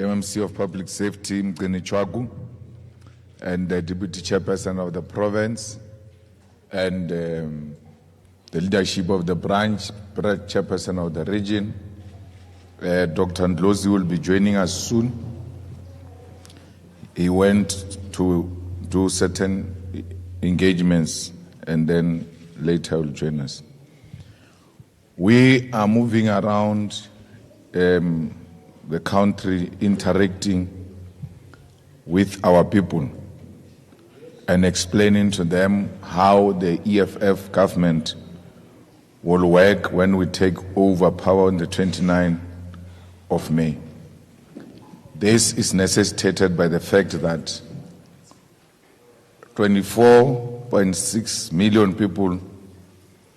MMC of Public Safety, TSHWANE, and the Deputy Chairperson of the province, and the leadership of the branch, Chairperson of the region. Dr. Ndlozi will be joining us soon. He went to do certain engagements and then later will join us. We are moving around the country, interacting with our people and explaining to them how the EFF government will work when we take over power on the 29th of May. This is necessitated by the fact that 24.6 million people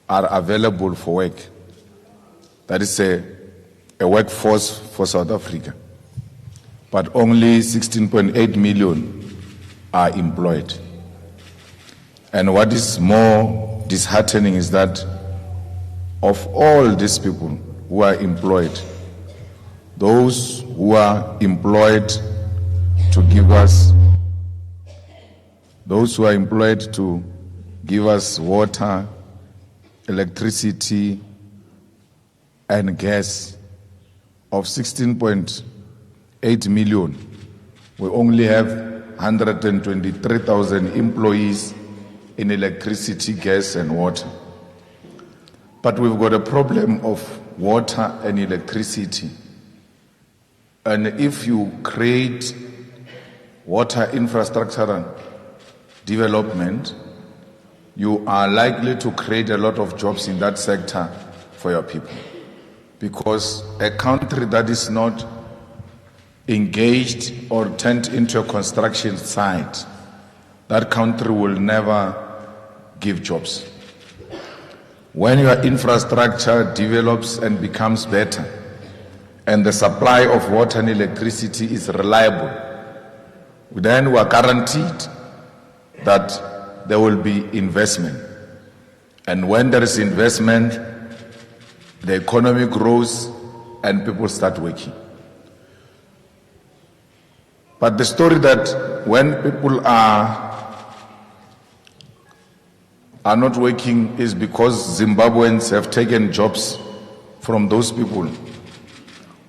are available for work. That is a workforce for South Africa. But only 16.8 million are employed. And what is more disheartening is that of all these people who are employed, those who are employed to give us water, electricity, and gas of 16.8 million, we only have 123,000 employees in electricity, gas, and water. But we've got a problem of water and electricity. And if you create water infrastructure development, you are likely to create a lot of jobs in that sector for your people. Because a country that is not engaged or turned into a construction site, that country will never give jobs. When your infrastructure develops and becomes better, and the supply of water and electricity is reliable, then we are guaranteed that there will be investment. And when there is investment, the economy grows and people start working. But the story that when people are not working is because Zimbabweans have taken jobs from those people,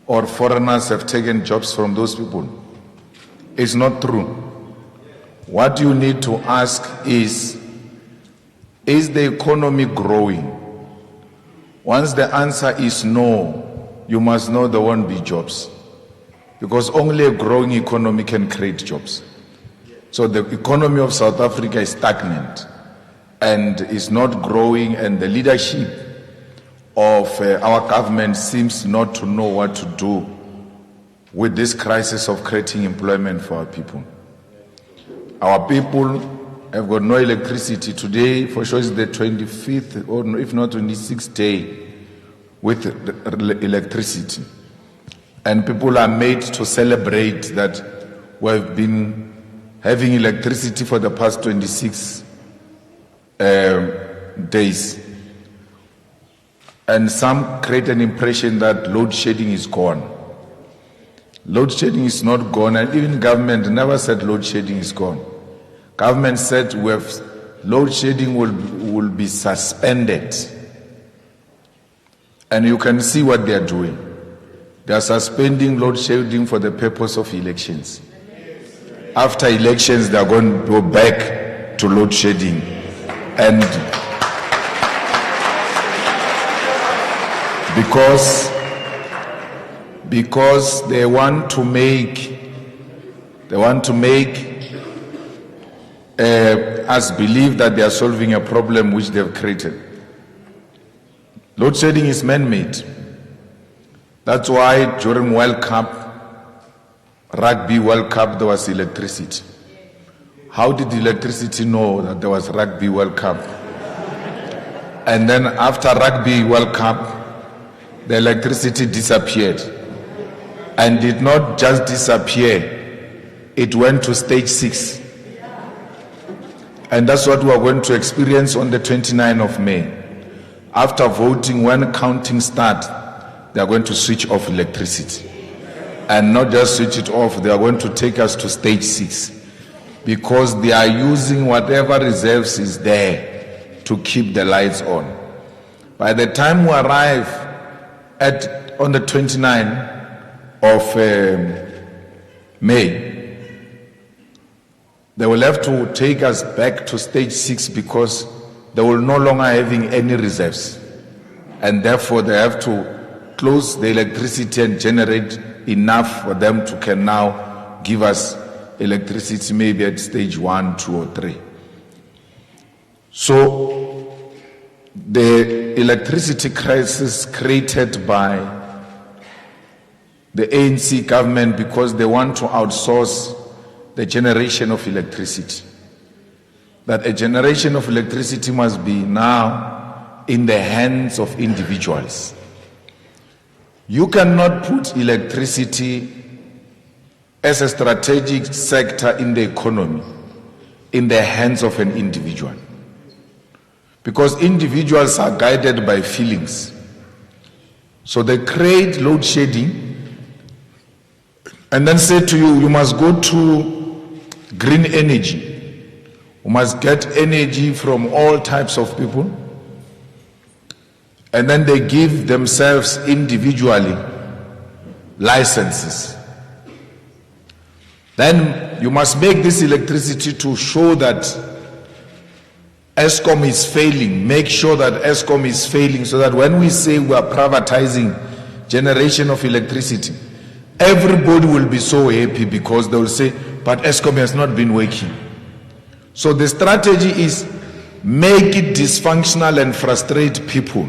or foreigners have taken jobs from those people. It's not true. What you need to ask is the economy growing? Once the answer is no, you must know there won't be jobs. Because only a growing economy can create jobs. So the economy of South Africa is stagnant and is not growing, and the leadership of our government seems not to know what to do with this crisis of creating employment for our people. Our people have got no electricity today. For sure it's the 25th or if not 26th day with electricity. And people are made to celebrate that we've been having electricity for the past 26 days. And some create an impression that load shedding is gone. Load shedding is not gone, and even government never said load shedding is gone. Government said load shedding will be suspended. And you can see what they are doing. They are suspending load shedding for the purpose of elections. After elections, they are going to go back to load shedding. And because they want to make us believe that they are solving a problem which they have created. Load shedding is man-made. That's why during World Cup, Rugby World Cup, there was electricity. How did the electricity know that there was Rugby World Cup? And then after Rugby World Cup, the electricity disappeared. And did not just disappear, it went to stage 6. And that's what we are going to experience on the 29th of May. After voting, when counting starts, they are going to switch off electricity. and not just switch it off. They are going to take us to stage 6 because they are using whatever reserves is there to keep the lights on. By the time we arrive on the 29th of May, they will have to take us back to stage 6 because they will no longer having any reserves, and therefore they have to close the electricity and generate enough for them to can now give us electricity maybe at stage 1, 2, or 3. So the electricity crisis created by the ANC government because they want to outsource the generation of electricity. That a generation of electricity must be now in the hands of individuals. You cannot put electricity as a strategic sector in the economy in the hands of an individual, because individuals are guided by feelings. So they create load shedding and then say to you, you must go to green energy. You must get energy from all types of people. And then they give themselves individually licenses. Then you must make this electricity to show that ESCOM is failing. Make sure that ESCOM is failing so that when we say we are privatizing generation of electricity, everybody will be so happy because they will say, but ESCOM has not been working. So the strategy is make it dysfunctional and frustrate people.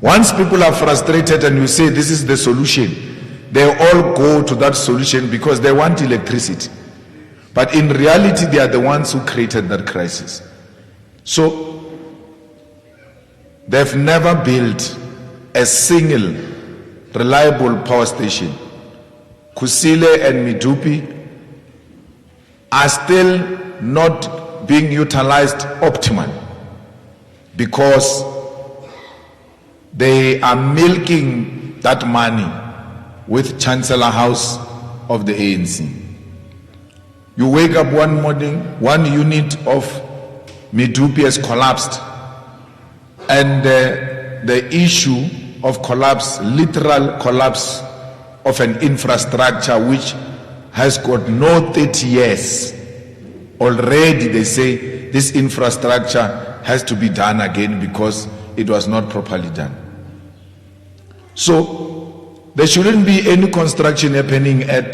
Once people are frustrated and you say this is the solution, they all go to that solution because they want electricity. But in reality, they are the ones who created that crisis. So they've never built a single reliable power station. Kusile and Medupi are still not being utilized optimally because they are milking that money with Chancellor House of the ANC. You wake up one morning, one unit of Medupi has collapsed, and the issue of collapse, literal collapse of an infrastructure which has got no 30 years. Already they say this infrastructure has to be done again because it was not properly done. So there shouldn't be any construction happening at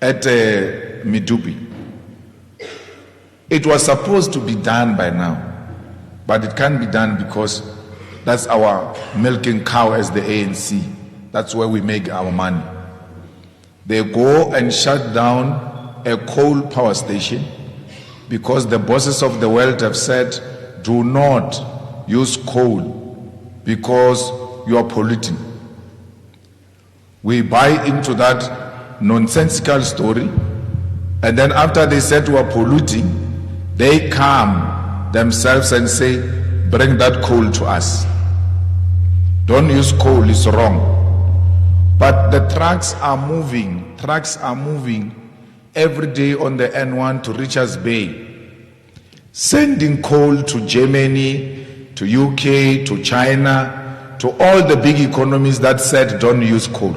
Medupi. It was supposed to be done by now, but it can't be done because that's our milking cow as the ANC. That's where we make our money. They go and shut down a coal power station because the bosses of the world have said, do not use coal because you are polluting. We buy into that nonsensical story, and then after they said we are polluting, they come themselves and say, bring that coal to us. Don't use coal, it's wrong. But the trucks are moving every day on the N1 to Richards Bay, sending coal to Germany, to UK, to China, to all the big economies that said don't use coal.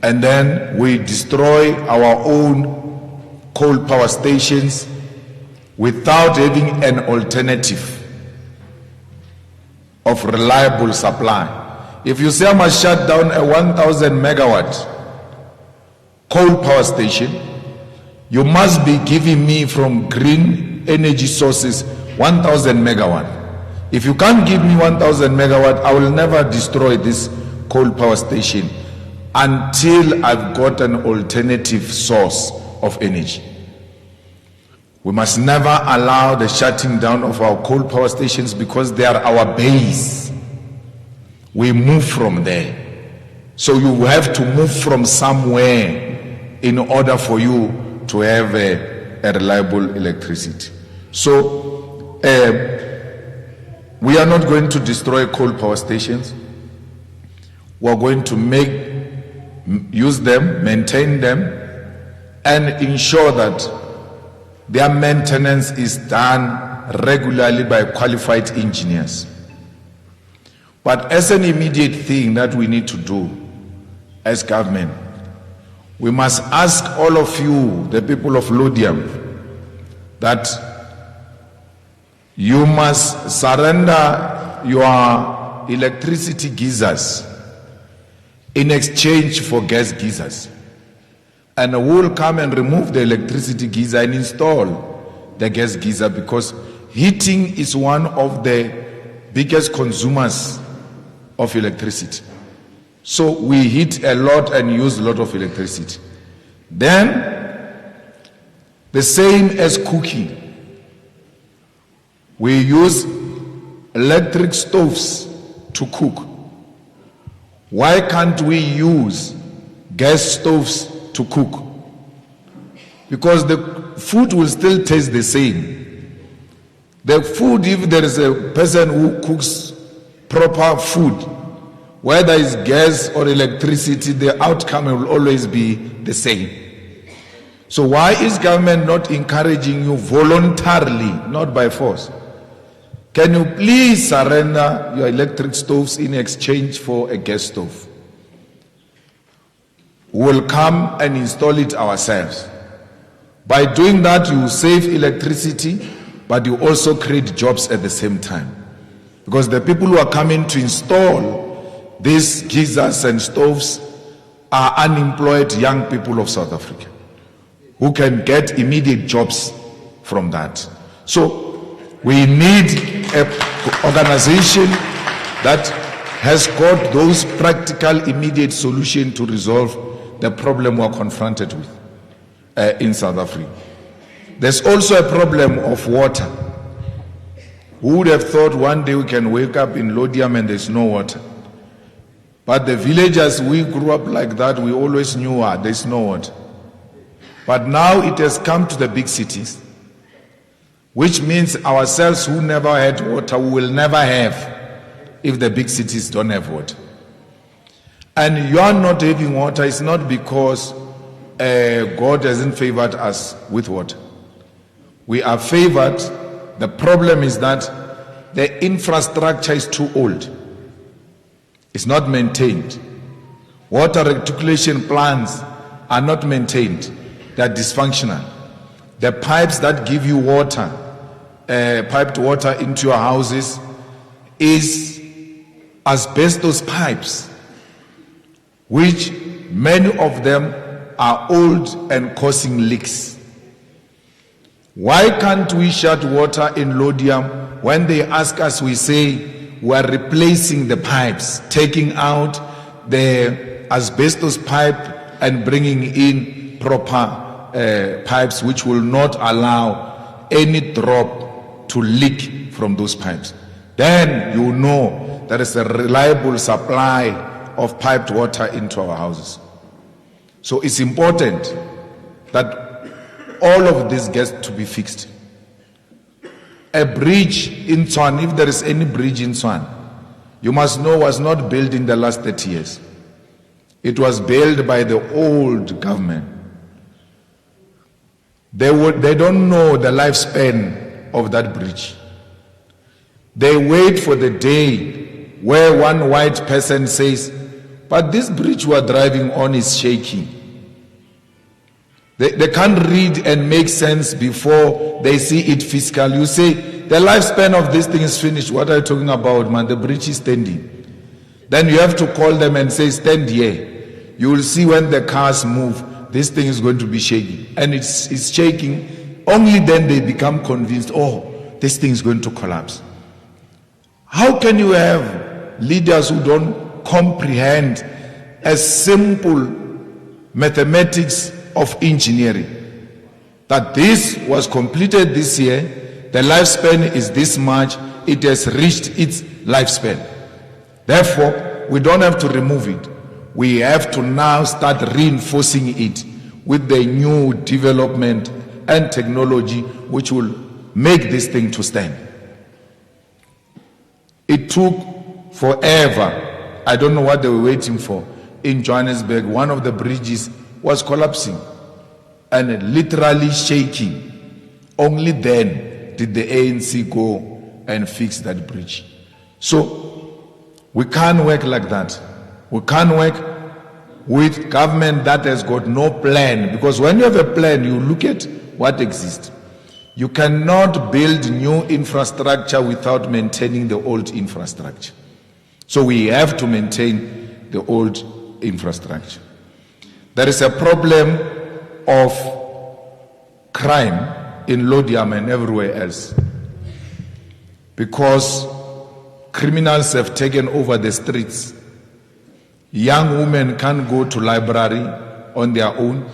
And then we destroy our own coal power stations without having an alternative of reliable supply. If you say I must shut down a 1,000 megawatt coal power station, you must be giving me from green energy sources 1,000 megawatt. If you can't give me 1,000 megawatt, I will never destroy this coal power station until I've got an alternative source of energy. We must never allow the shutting down of our coal power stations because they are our base. We move from there. So you have to move from somewhere in order for you to have a reliable electricity. So we are not going to destroy coal power stations. We are going to use them, maintain them, and ensure that their maintenance is done regularly by qualified engineers. But as an immediate thing that we need to do as government, we must ask all of you, the people of Lodium, that you must surrender your electricity geysers in exchange for gas geysers. And we will come and remove the electricity geyser and install the gas geyser, because heating is one of the biggest consumers of electricity. So we heat a lot and use a lot of electricity. Then, the same as cooking. We use electric stoves to cook. Why can't we use gas stoves to cook? Because the food will still taste the same. The food, if there is a person who cooks proper food, whether it's gas or electricity, the outcome will always be the same. So why is government not encouraging you voluntarily, not by force? Can you please surrender your electric stoves in exchange for a gas stove? We will come and install it ourselves. By doing that, you save electricity, but you also create jobs at the same time. Because the people who are coming to install these geysers and stoves are unemployed young people of South Africa who can get immediate jobs from that. So we need an organization that has got those practical immediate solutions to resolve the problem we are confronted with in South Africa. There's also a problem of water. Who would have thought one day we can wake up in Lodium and there's no water? But the villagers, we grew up like that, we always knew there's no water. But now it has come to the big cities, which means ourselves who never had water, we will never have if the big cities don't have water. And you are not having water, it's not because God hasn't favored us with water. We are favored. The problem is that the infrastructure is too old. It's not maintained. Water reticulation plants are not maintained. They are dysfunctional. The pipes that give you water, piped water into your houses, is asbestos pipes, which many of them are old and causing leaks. Why can't we shut water in Lodium? When they ask us, we say we are replacing the pipes, taking out the asbestos pipe and bringing in proper pipes which will not allow any drop to leak from those pipes. Then you know there is a reliable supply of piped water into our houses. So it's important that all of this gets to be fixed. A bridge in Tshwane, if there is any bridge in Tshwane, you must know was not built in the last 30 years. It was built by the old government. They don't know the lifespan of that bridge. They wait for the day where one white person says, but this bridge we are driving on is shaking. They can't read and make sense before they see it physical. You say, the lifespan of this thing is finished. What are you talking about, man? The bridge is standing. Then you have to call them and say, stand here. You will see when the cars move, this thing is going to be shaking. And it's shaking. Only then they become convinced, oh, this thing is going to collapse. How can you have leaders who don't comprehend a simple mathematics of engineering? That this was completed this year, the lifespan is this much, it has reached its lifespan. Therefore, we don't have to remove it. We have to now start reinforcing it with the new development and technology which will make this thing to stand. It took forever I don't know what they were waiting for. In Johannesburg, one of the bridges was collapsing and literally shaking. Only then did the ANC go and fix that bridge. So we can't work like that. We can't work with government that has got no plan, because when you have a plan, you look at what exists. You cannot build new infrastructure without maintaining the old infrastructure. So we have to maintain the old infrastructure. There is a problem of crime in Lodiam and everywhere else because criminals have taken over the streets. Young women can't go to library on their own.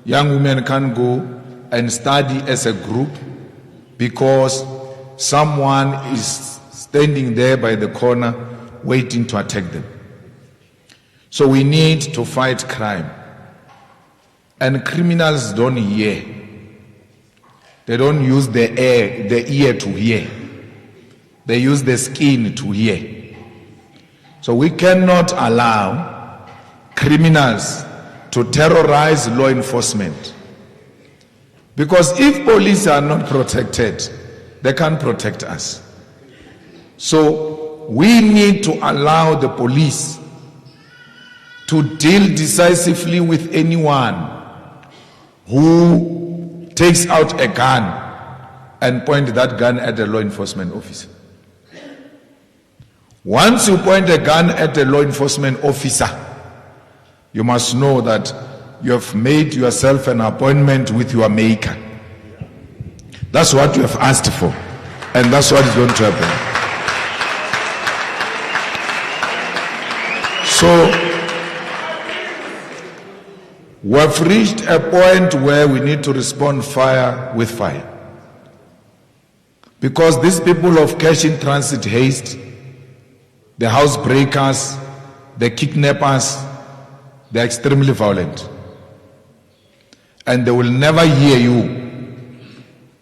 Young women can't go and study as a group because someone is standing there by the corner waiting to attack them. So we need to fight crime. And criminals don't hear. They don't use the ear to hear. They use the skin to hear. So we cannot allow criminals to terrorize law enforcement. Because if police are not protected, they can't protect us. So we need to allow the police to deal decisively with anyone who takes out a gun and point that gun at a law enforcement officer. Once you point a gun at a law enforcement officer, you must know that you have made yourself an appointment with your maker. That's what you have asked for, and that's what is going to happen. So we have reached a point where we need to respond fire with fire. Because these people of cash in transit haste, the housebreakers, the kidnappers, they're extremely violent. And they will never hear you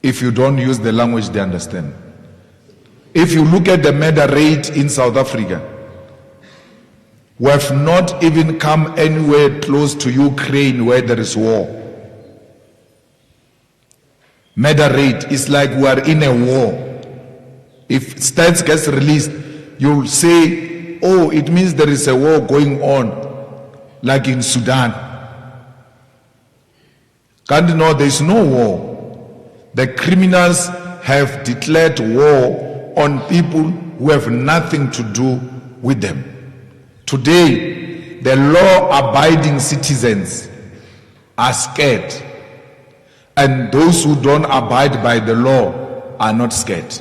if you don't use the language they understand. If you look at the murder rate in South Africa, we have not even come anywhere close to Ukraine where there is war. Murder rate is like we are in a war. If stats gets released, you'll say, oh, it means there is a war going on, like in Sudan. Can't know there is no war. The criminals have declared war on people who have nothing to do with them. Today, the law-abiding citizens are scared, and those who don't abide by the law are not scared.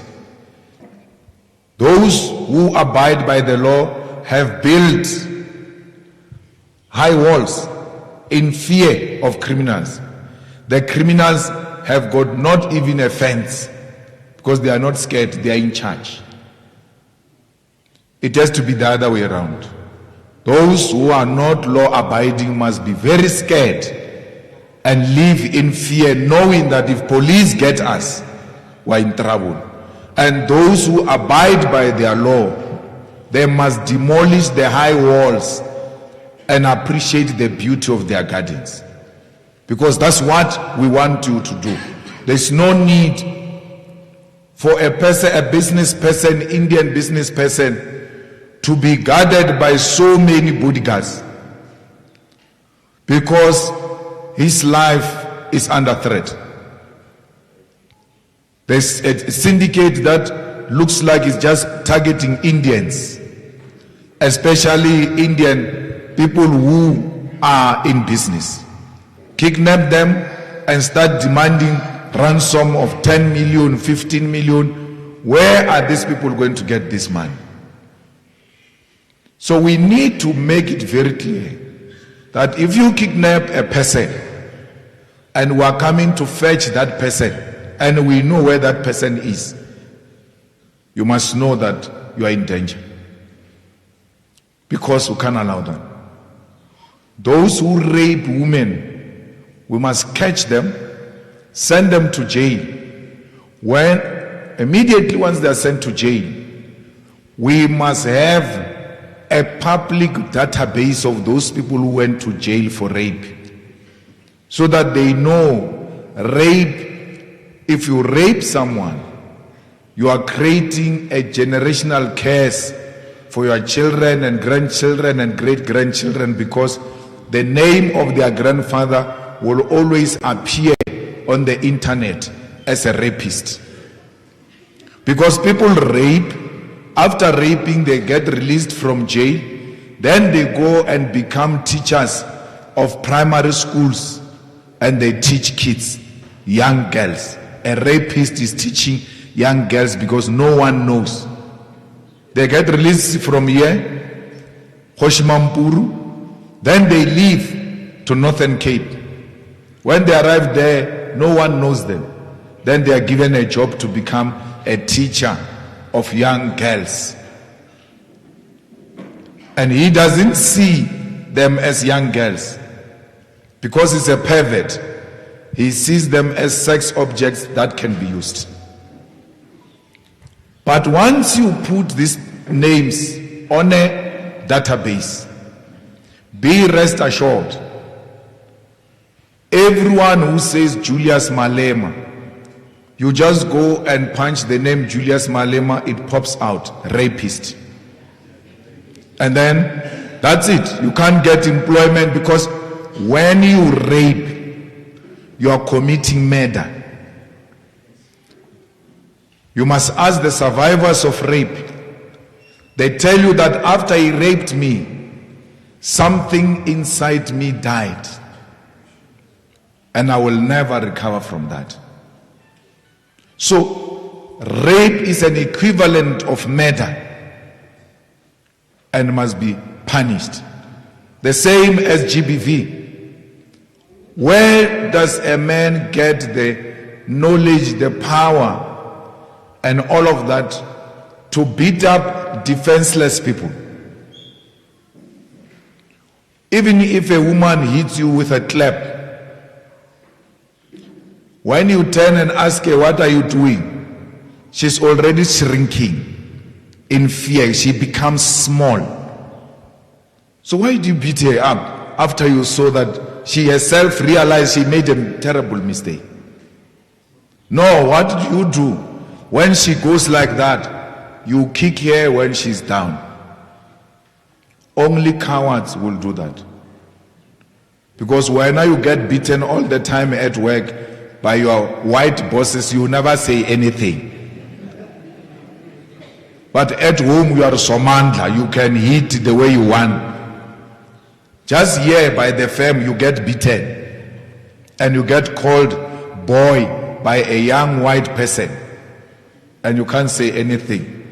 Those who abide by the law have built high walls in fear of criminals. The criminals have got not even a fence because they are not scared, they are in charge. It has to be the other way around. Those who are not law-abiding must be very scared and live in fear, knowing that if police get us, we're in trouble. And those who abide by their law, they must demolish the high walls and appreciate the beauty of their gardens. Because that's what we want you to do. There's no need for a person, a business person, Indian business person, to be guarded by so many bodyguards, because his life is under threat. There's a syndicate that looks like it's just targeting Indians, especially Indian people who are in business. Kidnap them and start demanding ransom of 10 million, 15 million. Where are these people going to get this money? So we need to make it very clear that if you kidnap a person and we are coming to fetch that person and we know where that person is, you must know that you are in danger, because we can't allow that. Those who rape women, we must catch them, send them to jail. Immediately once they are sent to jail, we must have a public database of those people who went to jail for rape, so that they know rape, if you rape someone, you are creating a generational curse for your children and grandchildren and great-grandchildren, because the name of their grandfather will always appear on the internet as a rapist. Because people rape, after raping they get released from jail, then they go and become teachers of primary schools and they teach kids, young girls. A rapist is teaching young girls because no one knows. They get released from here, Hoshimampuru, then they leave to Northern Cape. When they arrive there, no one knows them. Then they are given a job to become a teacher of young girls. And he doesn't see them as young girls because he's a pervert. He sees them as sex objects that can be used. But once you put these names on a database, be rest assured, everyone who says Julius Malema, you just go and punch the name Julius Malema, it pops out, rapist. And then that's it. You can't get employment, because when you rape, you are committing murder. You must ask the survivors of rape. They tell you that after he raped me, something inside me died. And I will never recover from that. So, rape is an equivalent of murder and must be punished. The same as GBV. Where does a man get the knowledge, the power, and all of that to beat up defenseless people? Even if a woman hits you with a clap, when you turn and ask her, what are you doing? She's already shrinking in fear. She becomes small. So why do you beat her up after you saw that she herself realized she made a terrible mistake? No, what do you do? When she goes like that, you kick her when she's down. Only cowards will do that. Because when you get beaten all the time at work by your white bosses, you never say anything. But at home you are somandla, you can hit the way you want. Just here by the firm you get beaten and you get called boy by a young white person and you can't say anything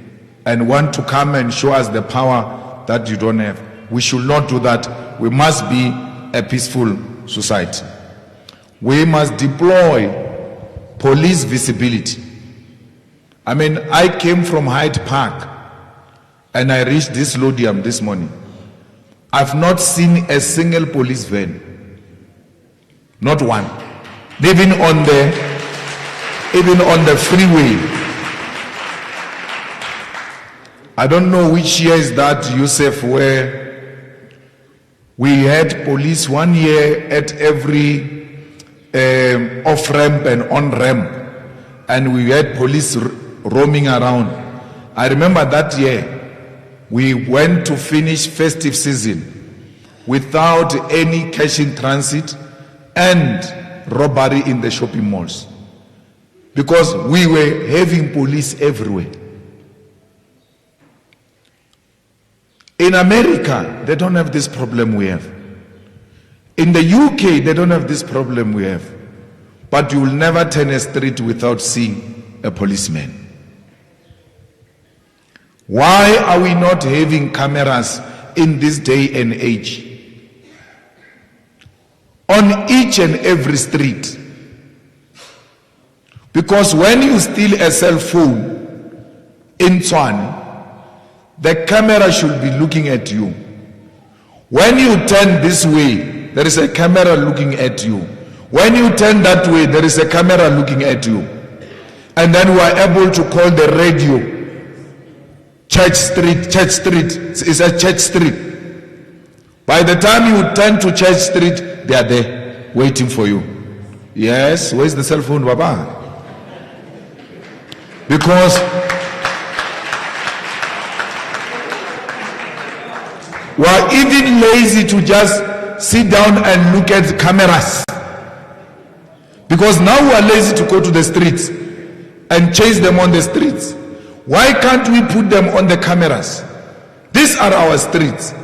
and want to come and show us the power that you don't have. We should not do that. We must be a peaceful society. We must deploy police visibility. I mean, I came from Hyde Park and I reached this Lodium this morning. I've not seen a single police van. Not one. Even on the freeway. I don't know which year is that, Yusuf, where we had police 1 year at every off-ramp and on-ramp, and we had police roaming around. I remember that year we went to finish festive season without any cash in transit and robbery in the shopping malls, because we were having police everywhere. In America, they don't have this problem we have. In the UK, they don't have this problem we have. But you will never turn a street without seeing a policeman. Why are we not having cameras in this day and age? On each and every street. Because when you steal a cell phone in Tshwane, the camera should be looking at you. When you turn this way, there is a camera looking at you. When you turn that way, there is a camera looking at you. And then we are able to call the radio Church Street. It's a Church Street. By the time you turn to Church Street, they are there waiting for you. Yes, where's the cell phone, Baba? Because we are even lazy to just sit down and look at cameras. Because now we are lazy to go to the streets and chase them on the streets. Why can't we put them on the cameras? These are our streets.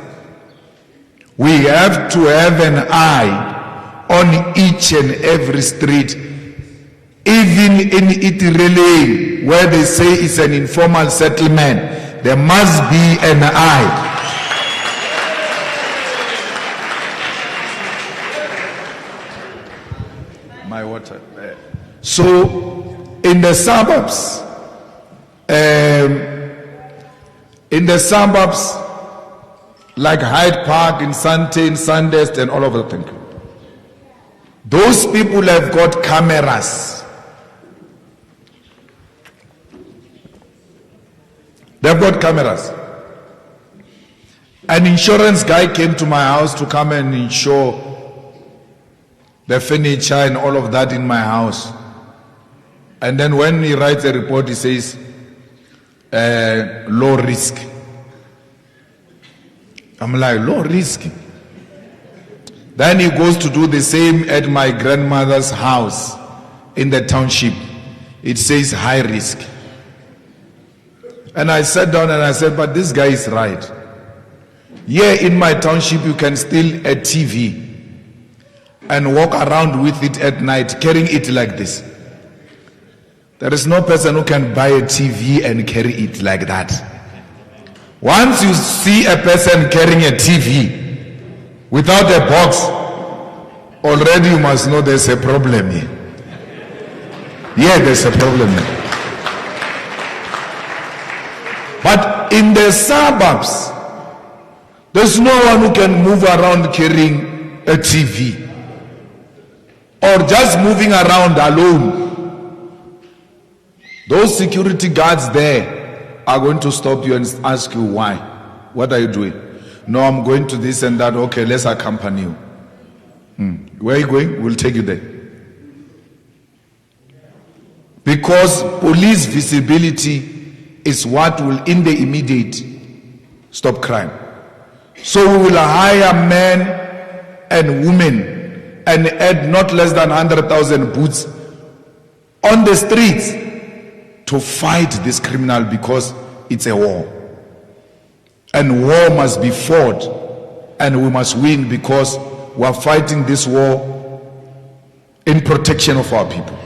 We have to have an eye on each and every street, even in Itirele, where they say it's an informal settlement. There must be an eye. My water. So, in the suburbs, like Hyde Park, in Sandton, Sandest, and all over the country, those people have got cameras. They've got cameras. An insurance guy came to my house to come and insure the furniture and all of that in my house. And then when he writes a report, he says, low risk. I'm like, low risk? Then he goes to do the same at my grandmother's house in the township. It says high risk. And I sat down and I said, but this guy is right. Here in my township, you can steal a TV and walk around with it at night, carrying it like this. There is no person who can buy a TV and carry it like that. Once you see a person carrying a TV without a box, already you must know there's a problem here. Yeah, there's a problem here. But in the suburbs, there's no one who can move around carrying a TV or just moving around alone. Those security guards there are going to stop you and ask you why. What are you doing? No, I'm going to this and that. Okay, let's accompany you. Where are you going? We'll take you there. Because police visibility is what will, in the immediate, stop crime. So we will hire men and women and add not less than 100,000 boots on the streets to fight this criminal, because it's a war. And war must be fought, and we must win, because we are fighting this war in protection of our people.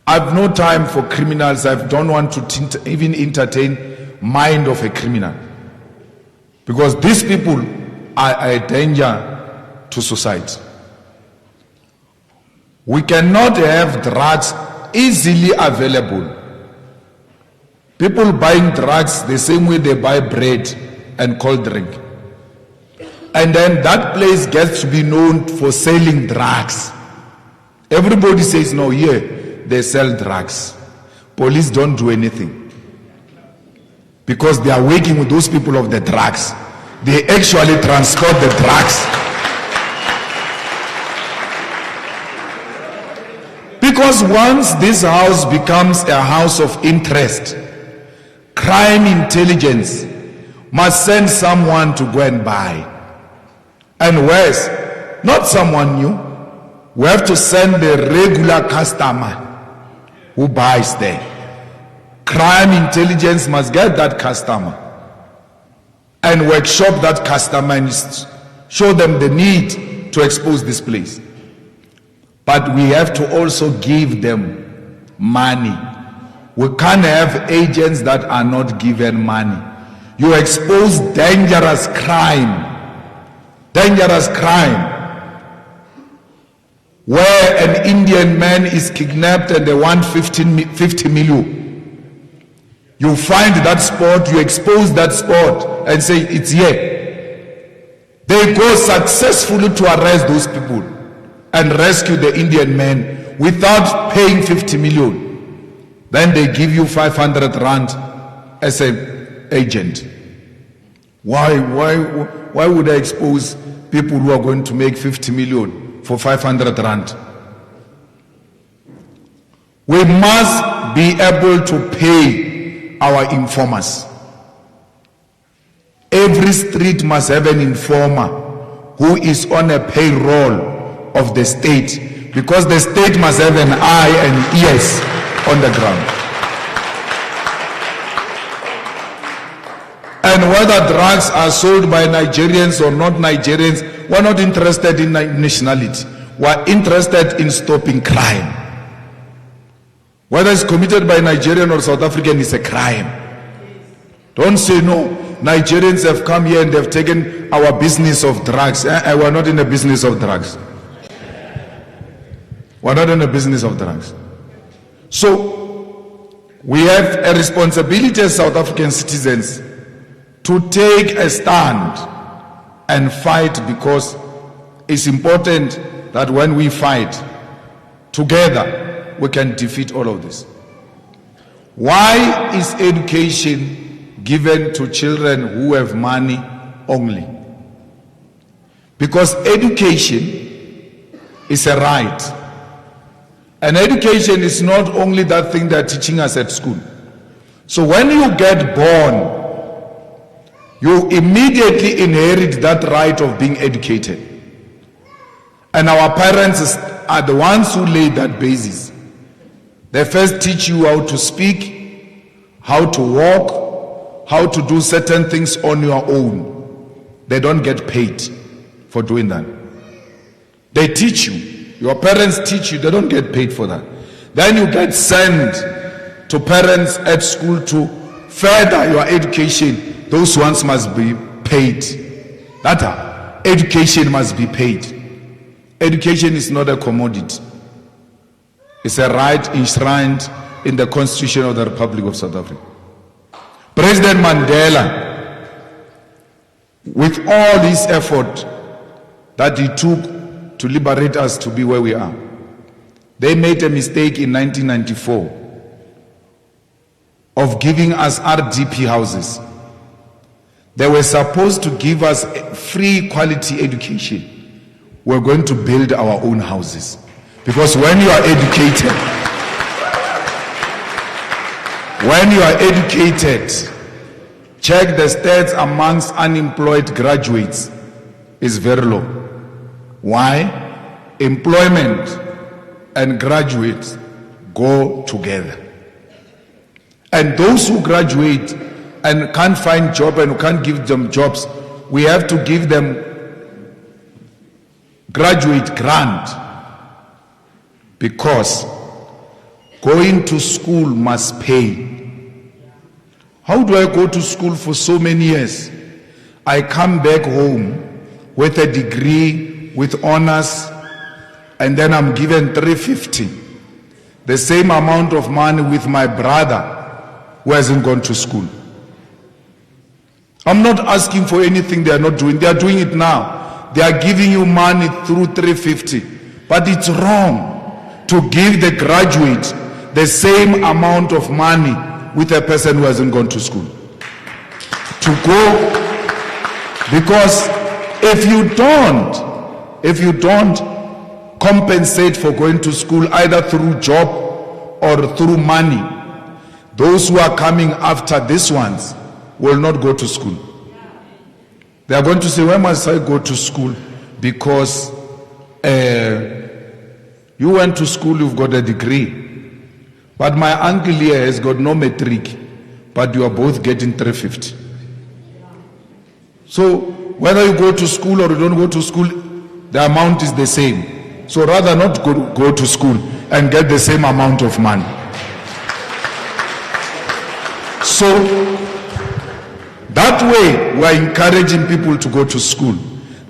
I have no time for criminals. I don't want to even entertain mind of a criminal, because these people are a danger to society. We cannot have drugs easily available. People buying drugs the same way they buy bread and cold drink. And then that place gets to be known for selling drugs. Everybody says, no, here they sell drugs. Police don't do anything, because they are working with those people of the drugs. They actually transport the drugs. Because once this house becomes a house of interest, crime intelligence must send someone to go and buy. And worse, not someone new. We have to send the regular customer who buys there. Crime intelligence must get that customer and workshop that customer and show them the need to expose this place. But we have to also give them money. We can't have agents that are not given money. You expose dangerous crime. Dangerous crime. Where an Indian man is kidnapped and they want 50 million. You find that spot, you expose that spot and say it's here. They go successfully to arrest those people and rescue the Indian man without paying 50 million. Then they give you 500 rand as an agent. Why would I expose people who are going to make 50 million for 500 rand? We must be able to pay our informers. Every street must have an informer who is on a payroll of the state, because the state must have an eye and ears on the ground. And whether drugs are sold by Nigerians or not Nigerians, we're not interested in nationality. We're interested in stopping crime. Whether it's committed by Nigerian or South African, it's a crime. Don't say no. Nigerians have come here and they've taken our business of drugs. We're not in the business of drugs. We're not in the business of drugs. So, we have a responsibility as South African citizens to take a stand and fight, because it's important that when we fight together, we can defeat all of this. Why is education given to children who have money only? Because education is a right. And education is not only that thing they're teaching us at school. So when you get born, you immediately inherit that right of being educated. And our parents are the ones who laid that basis. They first teach you how to speak, how to walk, how to do certain things on your own. They don't get paid for doing that. They teach you. Your parents teach you. They don't get paid for that. Then you get sent to parents at school to further your education. Those ones must be paid. That education must be paid. Education is not a commodity. It's a right enshrined in the Constitution of the Republic of South Africa. President Mandela, with all his effort that he took to liberate us to be where we are, they made a mistake in 1994 of giving us RDP houses. They were supposed to give us free quality education. We're going to build our own houses. Because when you are educated, check the stats amongst unemployed graduates is very low. Why? Employment and graduates go together. And those who graduate and can't find job and can't give them jobs, we have to give them graduate grant. Because going to school must pay. How do I go to school for so many years? I come back home with a degree, with honors, and then I'm given 350. The same amount of money with my brother who hasn't gone to school. I'm not asking for anything they are not doing. They are doing it now. They are giving you money through 350. But it's wrong to give the graduate the same amount of money with a person who hasn't gone to school. To go, because if you don't compensate for going to school either through job or through money, those who are coming after these ones will not go to school. They are going to say, why must I go to school? Because you went to school, you've got a degree. But my uncle here has got no matric, but you are both getting 350. So whether you go to school or you don't go to school, the amount is the same. So rather not go to school and get the same amount of money. So that way we are encouraging people to go to school.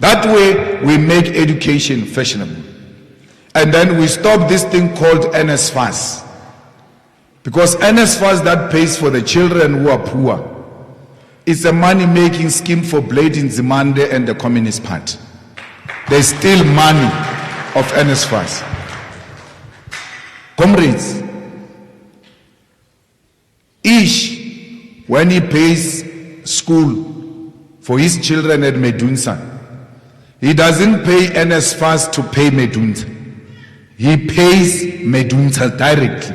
That way we make education fashionable. And then we stop this thing called NSFAS. Because NSFAS that pays for the children who are poor, it's a money-making scheme for Blade Nzimande and the Communist Party. They steal money of NSFAS. Comrades, each when he pays school for his children at Medunsa, he doesn't pay NSFAS to pay Medunsa. He pays Medunsa directly.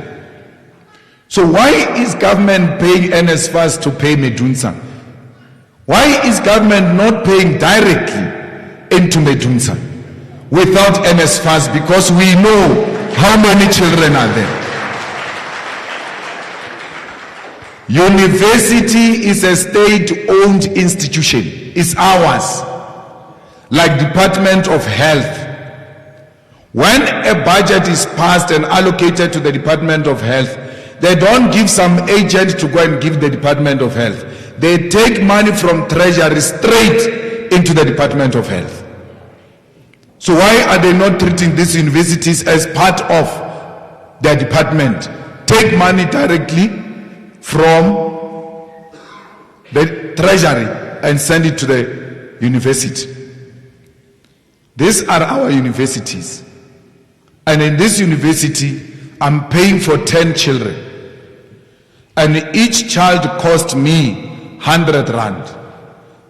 So why is government paying NSFAS to pay Medunsa? Why is government not paying directly into Medunsa without NSFAS? Because we know how many children are there. University is a state-owned institution. It's ours. Like Department of Health. When a budget is passed and allocated to the Department of Health, they don't give some agent to go and give the Department of Health. They take money from Treasury straight into the Department of Health. So why are they not treating these universities as part of their department? Take money directly from the Treasury and send it to the university. These are our universities. And in this university, I'm paying for 10 children. And each child cost me 100 rand.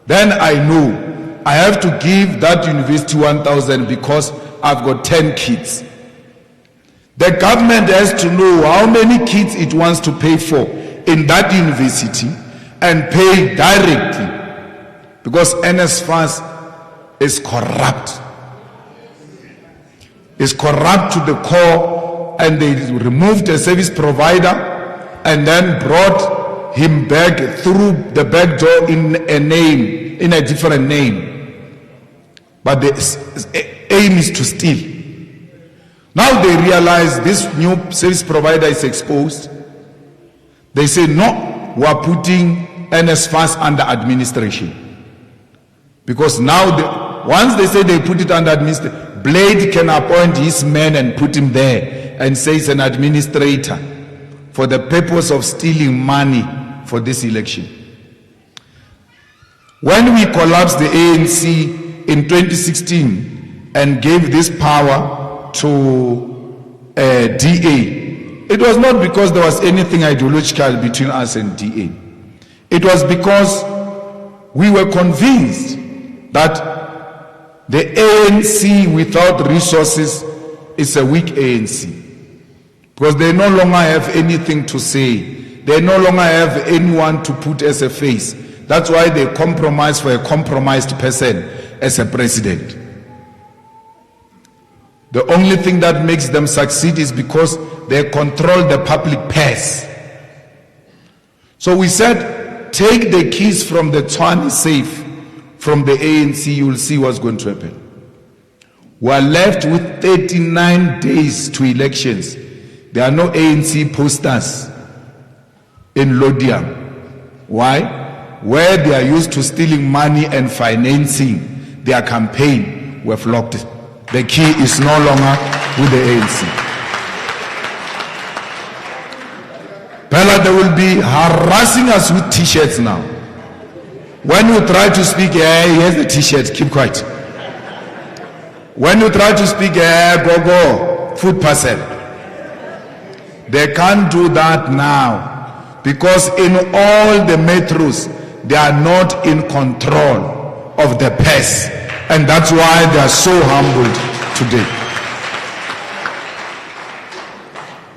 Then I know I have to give that university 1,000 because I've got 10 kids. The government has to know how many kids it wants to pay for in that university and pay directly, because NSFAS is corrupt. It's corrupt to the core, and they removed a service provider and then brought him back through the back door in a name, in a different name. But the aim is to steal. Now they realize this new service provider is exposed. They say, no, we are putting NSFAS under administration. Because now, once they say they put it under administration, Blade can appoint his man and put him there and say he's an administrator for the purpose of stealing money for this election. When we collapsed the ANC in 2016 and gave this power to DA, it was not because there was anything ideological between us and DA. It was because we were convinced that the ANC without resources is a weak ANC. Because they no longer have anything to say. They no longer have anyone to put as a face. That's why they compromise for a compromised person as a president. The only thing that makes them succeed is because they control the public purse. So we said, take the keys from the TSHWANE safe, from the ANC, you will see what's going to happen. We are left with 39 days to elections. There are no ANC posters in Lodiam. Why? Where they are used to stealing money and financing their campaign, we've locked it. The key is no longer with the ANC. Bella, they will be harassing us with t-shirts now. When you try to speak, here's the t-shirt, keep quiet. When you try to speak, go, food parcel. They can't do that now, because in all the metros, they are not in control of the purse. And that's why they are so humbled today.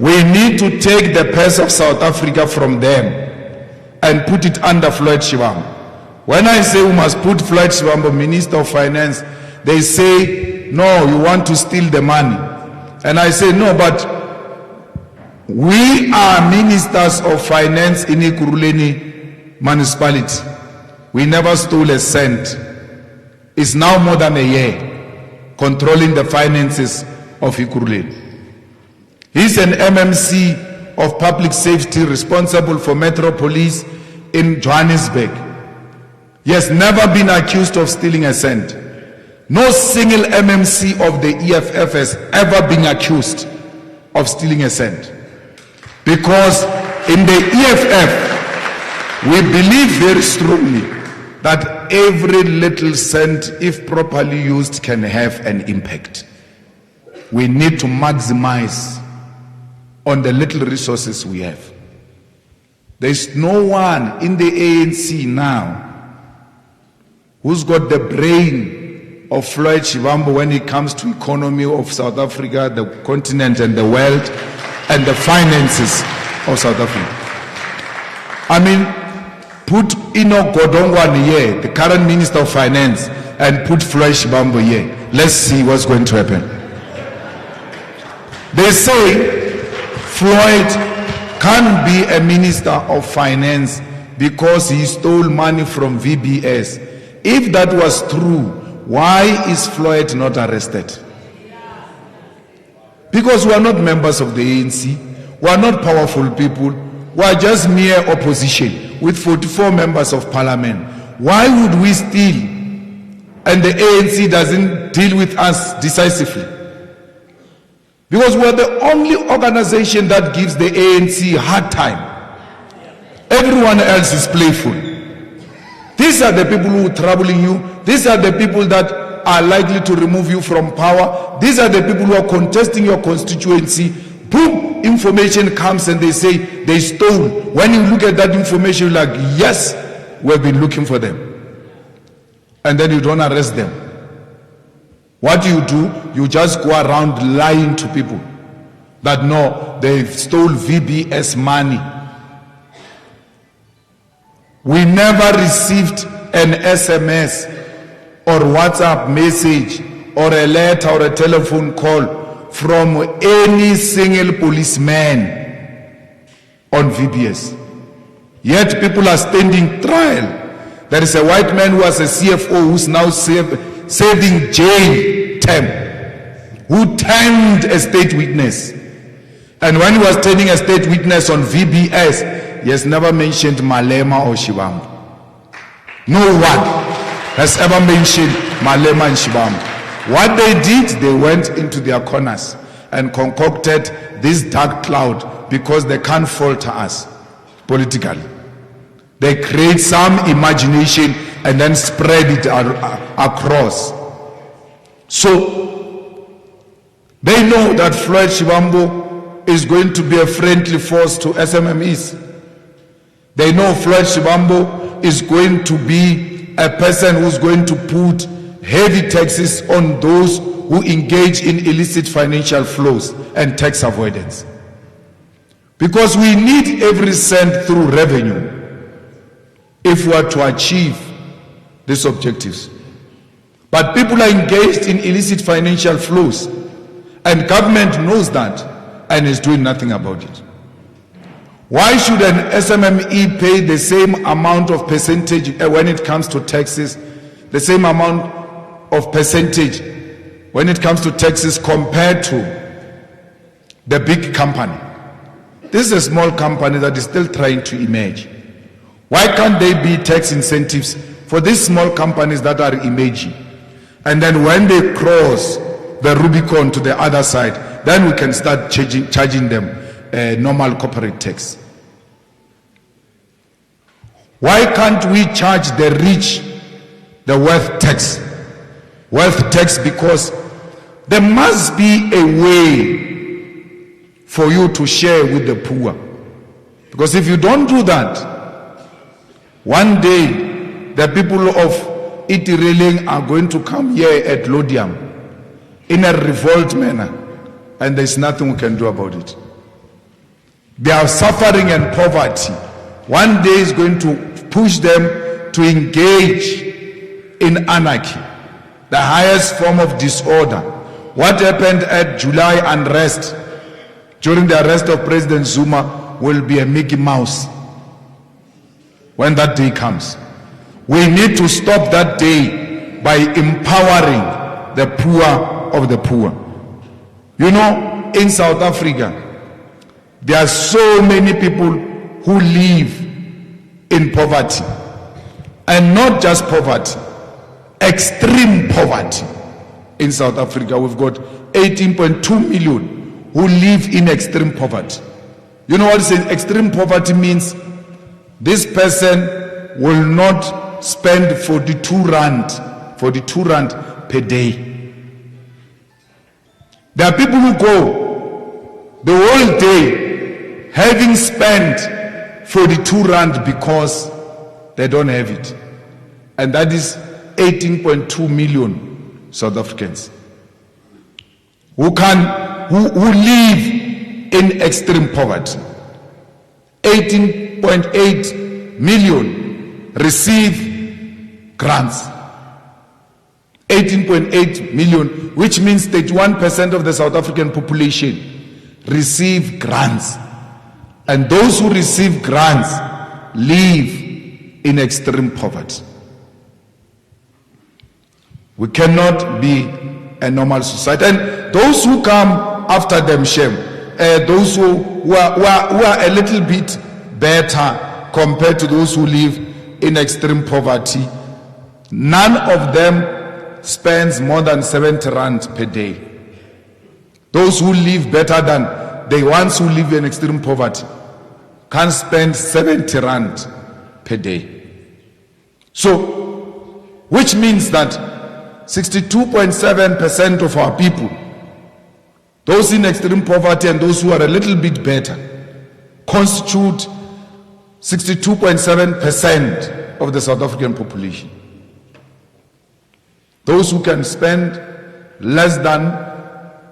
We need to take the purse of South Africa from them and put it under Floyd Shivambu. When I say we must put Floyd Shivambu, Minister of Finance, they say, no, you want to steal the money. And I say, no, but we are ministers of finance in Ekurhuleni municipality. We never stole a cent. It's now more than a year controlling the finances of Ekurhuleni. He's an MMC of public safety responsible for Metro Police in Johannesburg. He has never been accused of stealing a cent. No single MMC of the EFF has ever been accused of stealing a cent. Because in the EFF, we believe very strongly that every little cent, if properly used, can have an impact. We need to maximize on the little resources we have. There's no one in the ANC now who's got the brain of Floyd Shivambu when it comes to economy of South Africa, the continent and the world, and the finances of South Africa. I mean, put Ino Godongwan here, the current Minister of Finance, and put Floyd Shivambu here. Let's see what's going to happen. They say Floyd can't be a Minister of Finance because he stole money from VBS. If that was true, why is Floyd not arrested? Because we are not members of the ANC. We are not powerful people. We are just mere opposition with 44 members of parliament. Why would we steal and the ANC doesn't deal with us decisively? Because we are the only organization that gives the ANC a hard time. Everyone else is playful. These are the people who are troubling you. These are the people that are likely to remove you from power. These are the people who are contesting your constituency. Boom, information comes and they say they stole. When you look at that information, you're like, yes, we've been looking for them. And then you don't arrest them. What do? You just go around lying to people that no, they stole VBS money. We never received an SMS or WhatsApp message or a letter or a telephone call from any single policeman on VBS. Yet people are standing trial. There is a white man who was a CFO who's now serving jail term, who turned a state witness. And when he was turning a state witness on VBS, he has never mentioned Malema or Shivambu. No one has ever mentioned Malema and Shivambu. What they did, they went into their corners and concocted this dark cloud because they can't falter us politically. They create some imagination and then spread it across. So they know that Floyd Shivambu is going to be a friendly force to SMMEs. They know Floyd Shivambu is going to be a person who's going to put heavy taxes on those who engage in illicit financial flows and tax avoidance. Because we need every cent through revenue if we are to achieve these objectives. But people are engaged in illicit financial flows, and government knows that and is doing nothing about it. Why should an SMME pay the same amount of percentage when it comes to taxes, the same amount of percentage when it comes to taxes compared to the big company? This is a small company that is still trying to emerge. Why can't there be tax incentives for these small companies that are emerging? And then when they cross the Rubicon to the other side, then we can start charging them normal corporate tax. Why can't we charge the rich the wealth tax? Wealth tax, because there must be a way for you to share with the poor. Because if you don't do that, one day the people of Itireling are going to come here at Lodium in a revolt manner, and there's nothing we can do about it. They are suffering and poverty. One day is going to push them to engage in anarchy, the highest form of disorder. What happened at July unrest during the arrest of President Zuma will be a Mickey Mouse when that day comes. We need to stop that day by empowering the poor of the poor. You know, in South Africa, there are so many people who live in poverty, and not just poverty, extreme poverty. In South Africa, we've got 18.2 million who live in extreme poverty. You know what extreme poverty means? This person will not spend 42 rand per day. There are people who go the whole day having spent 42 rand because they don't have it. And that is 18.2 million South Africans who live in extreme poverty. 18.8 million receive grants. 18.8 million, which means 31% of the South African population receive grants. And those who receive grants live in extreme poverty. We cannot be a normal society. And those who come after them, shame. Those who are a little bit better compared to those who live in extreme poverty, none of them spends more than 70 rand per day. Those who live better than the ones who live in extreme poverty can spend 70 rand per day. So, which means that 62.7% of our people, those in extreme poverty and those who are a little bit better, constitute 62.7% of the South African population. Those who can spend less than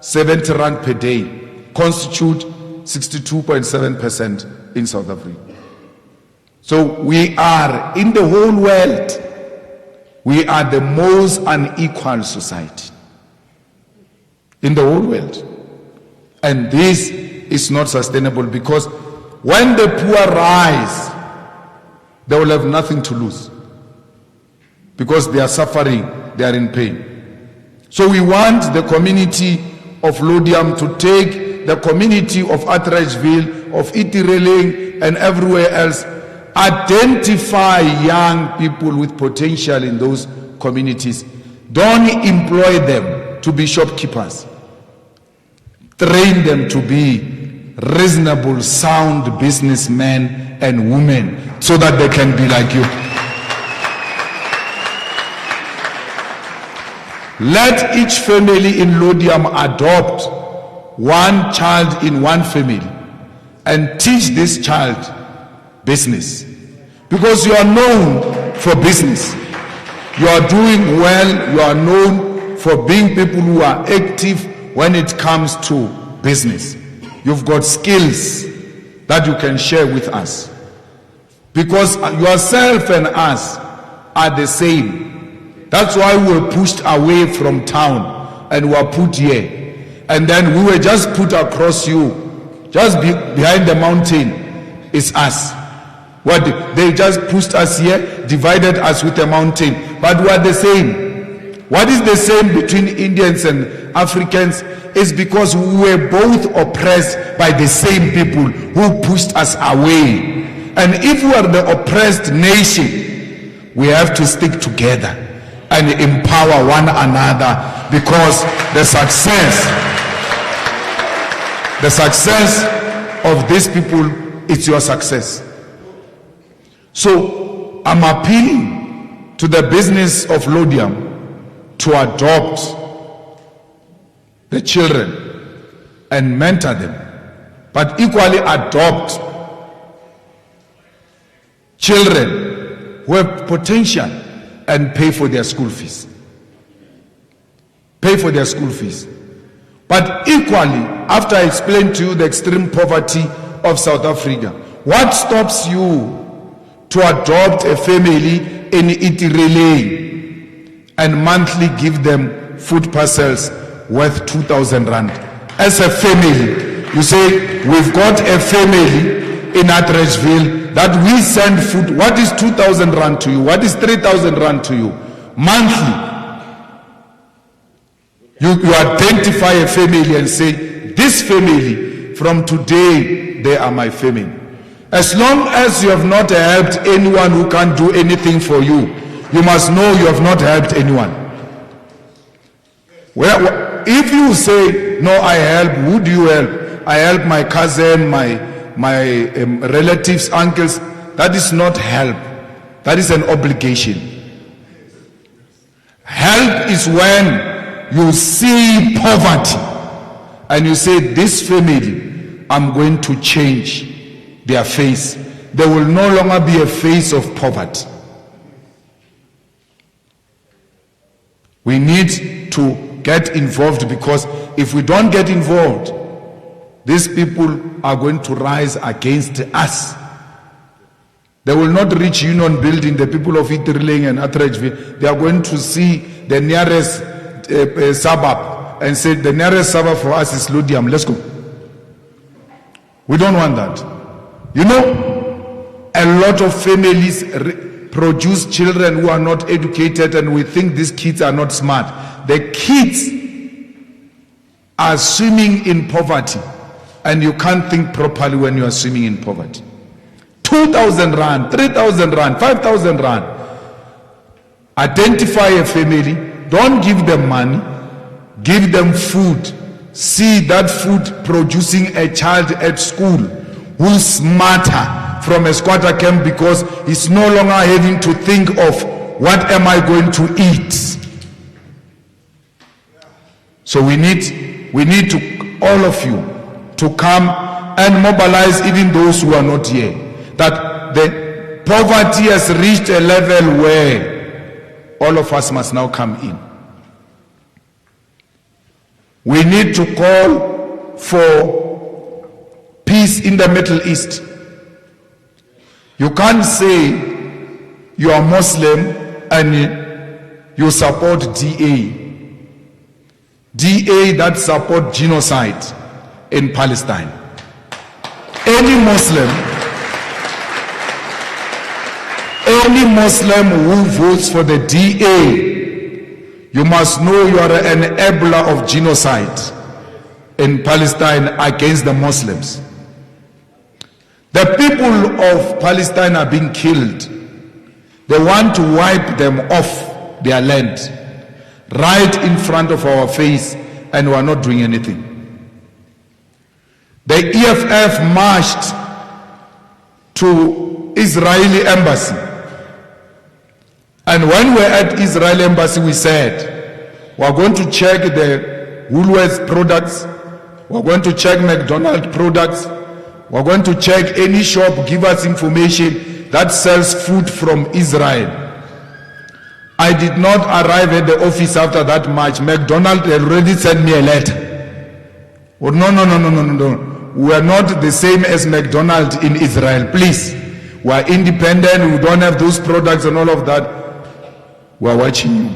70 rand per day constitute 62.7% in South Africa. So we are, in the whole world, we are the most unequal society in the whole world. And this is not sustainable, because when the poor rise, they will have nothing to lose, because they are suffering, they are in pain. So we want the community of Lodiam to take the community of Atteridgeville, of Itireling, and everywhere else, identify young people with potential in those communities. Don't employ them to be shopkeepers. Train them to be reasonable, sound businessmen and women, so that they can be like you. Let each family in Lodiam adopt one child in one family and teach this child business, because you are known for business. You are doing well. You are known for being people who are active when it comes to business. You've got skills that you can share with us, because yourself and us are the same. That's why we were pushed away from town and were put here. And then we were just put across you. Just behind the mountain is us. They just pushed us here, divided us with a mountain. But we are the same. What is the same between Indians and Africans is because we were both oppressed by the same people who pushed us away. And if we are the oppressed nation, we have to stick together and empower one another, because the success of these people is your success. So I'm appealing to the business of Lodiam to adopt the children and mentor them, but equally adopt children who have potential and pay for their school fees. Pay for their school fees. But equally, after I explained to you the extreme poverty of South Africa, what stops you to adopt a family in Itireling and monthly give them food parcels worth 2,000 rand? As a family, you say, we've got a family in Atteridgeville that we send food. What is 2,000 rand to you? What is 3,000 rand to you? Monthly. You identify a family and say, this family, from today, they are my family. As long as you have not helped anyone who can't do anything for you, you must know you have not helped anyone. Well, if you say, no, I help, who do you help? I help my cousin, my relatives, uncles. That is not help. That is an obligation. Help is when you see poverty and you say, this family, I'm going to change their face. there will no longer be a face of poverty. We need to get involved, because if we don't get involved, these people are going to rise against us. They will not reach Union Building, the people of Iterling and Atteridgeville. They are going to see the nearest suburb and say, the nearest suburb for us is Lodium, let's go. We don't want that. You know, a lot of families produce children who are not educated, and we think these kids are not smart. The kids are swimming in poverty, and you can't think properly when you are swimming in poverty. 2,000 rand, 3,000 rand, 5,000 rand. Identify a family, don't give them money, give them food. See that food producing a child at school who's smarter from a squatter camp, because he's no longer having to think of what am I going to eat. So we need to, all of you, to come and mobilize even those who are not here, that the poverty has reached a level where all of us must now come in. We need to call for peace in the Middle East. You can't say you are Muslim and you support DA that support genocide in Palestine. Any Muslim who votes for the DA, you must know you are an enabler of genocide in Palestine against the Muslims. The people of Palestine are being killed. They want to wipe them off their land right in front of our face, and we are not doing anything. The EFF marched to Israeli embassy, and when we were at Israeli embassy, we said we are going to check the JULIUS products, we are going to check McDonald's products, we are going to check any shop, give us information that sells food from Israel. I did not arrive at the office after that march. McDonald's already sent me a letter. Oh, no. We are not the same as McDonald's in Israel. Please. We are independent. We don't have those products and all of that. We are watching you.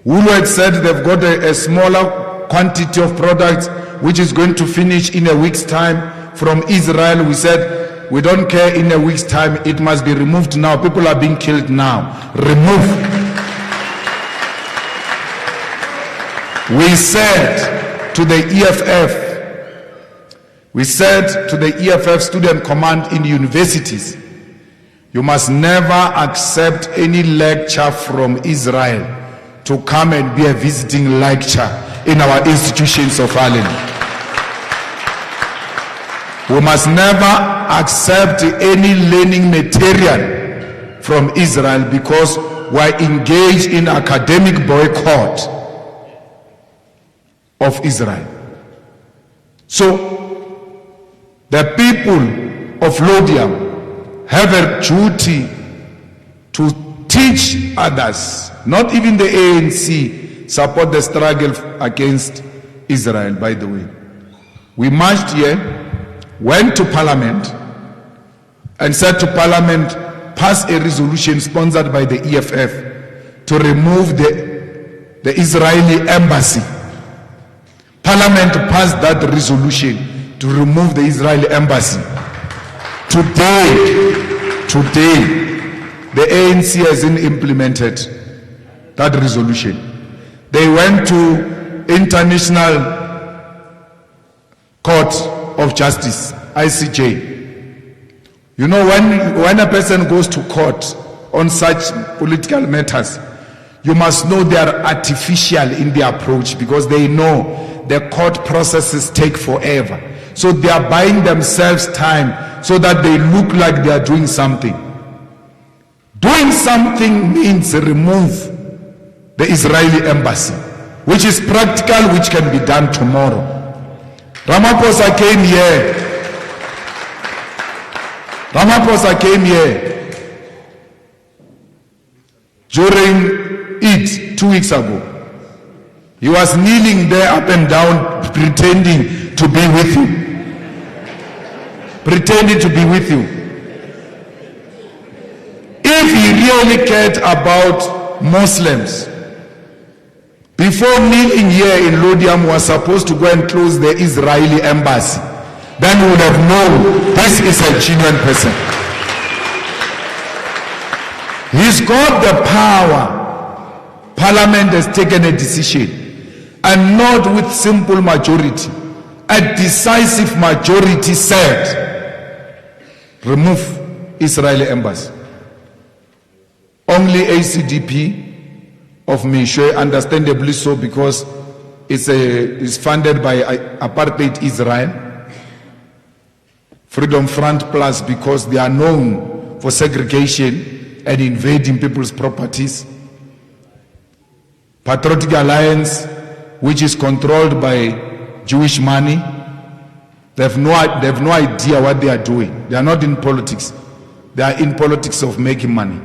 JULIUS said they've got a smaller quantity of products which is going to finish in a week's time from Israel. We said, we don't care in a week's time, it must be removed now. People are being killed now. Remove. We said to the EFF student command in universities, you must never accept any lecture from Israel to come and be a visiting lecturer in our institutions of Ireland. We must never accept any learning material from Israel, because we are engaged in academic boycott of Israel. So the people of Lodium have a duty to teach others, not even the ANC, support the struggle against Israel, by the way. We marched here, went to Parliament, and said to Parliament, pass a resolution sponsored by the EFF to remove the Israeli embassy. Parliament passed that resolution to remove the Israeli embassy. Today, the ANC hasn't implemented that resolution. They went to International Court of Justice, ICJ. You know, when a person goes to court on such political matters, you must know they are artificial in their approach, because they know the court processes take forever. So they are buying themselves time so that they look like they are doing something. Doing something means remove the Israeli embassy, which is practical, which can be done tomorrow. Ramaphosa came here Ramaphosa came here during it 2 weeks ago. He was kneeling there up and down, pretending to be with you. Pretending to be with you. If he really cared about Muslims, before kneeling here in Lodium was supposed to go and close the Israeli embassy, then we would have known this is a genuine person. He's got the power. Parliament has taken a decision, and not with simple majority. A decisive majority said, remove Israeli embassy. Only ACDP of Mishwe, understandably so, because it's funded by apartheid Israel. Freedom Front Plus, because they are known for segregation and invading people's properties. Patriotic Alliance, which is controlled by Jewish money. They have no idea what they are doing. They are not in politics. They are in politics of making money.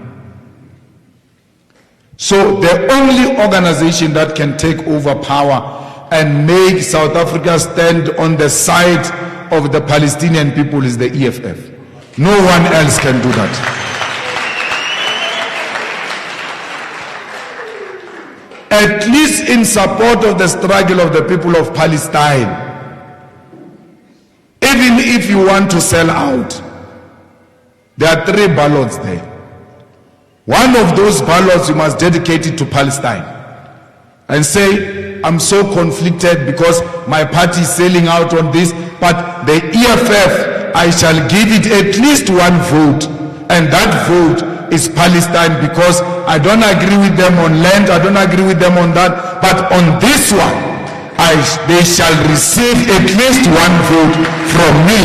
So the only organization that can take over power and make South Africa stand on the side of the Palestinian people is the EFF. No one else can do that. At least in support of the struggle of the people of Palestine, even if you want to sell out, there are 3 ballots there. One of those ballots you must dedicate it to Palestine and say, I'm so conflicted because my party is selling out on this, but the EFF, I shall give it at least 1 vote, and that vote is Palestine, because I don't agree with them on land, I don't agree with them on that, but on this one, they shall receive at least 1 vote from me.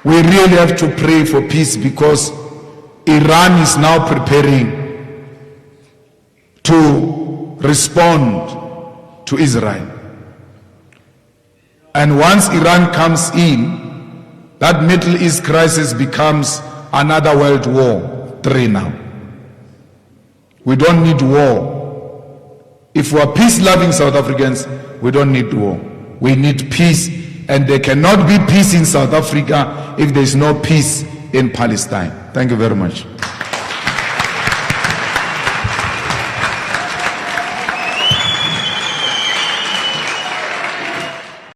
We really have to pray for peace, because Iran is now preparing to respond to Israel. And once Iran comes in, that Middle East crisis becomes another World War III now. We don't need war. If we are peace-loving South Africans, we don't need war. We need peace, and there cannot be peace in South Africa if there is no peace in Palestine. Thank you very much.